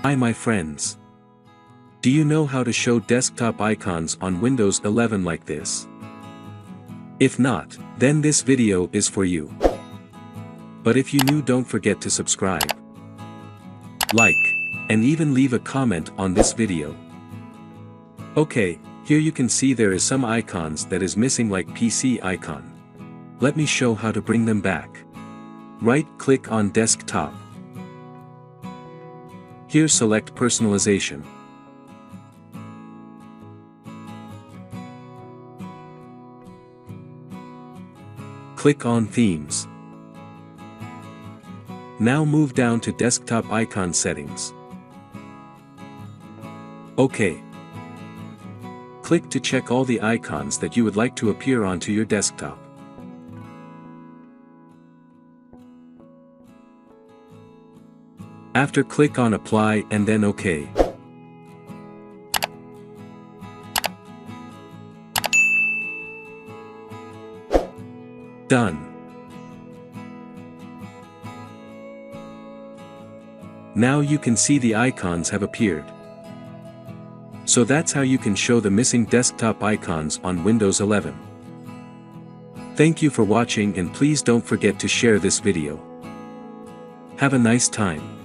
Hi my friends. Do you know how to show desktop icons on Windows 11 like this? If not, then this video is for you. But if you new, don't forget to subscribe, like, and even leave a comment on this video. Okay, here you can see there is some icons that is missing like PC icon. Let me show how to bring them back. Right-click on desktop. Here select personalization. Click on themes. Now move down to desktop icon settings. OK. Click to check all the icons that you would like to appear onto your desktop. After click on apply and then OK. Done. Now you can see the icons have appeared. So that's how you can show the missing desktop icons on Windows 11. Thank you for watching and please don't forget to share this video. Have a nice time.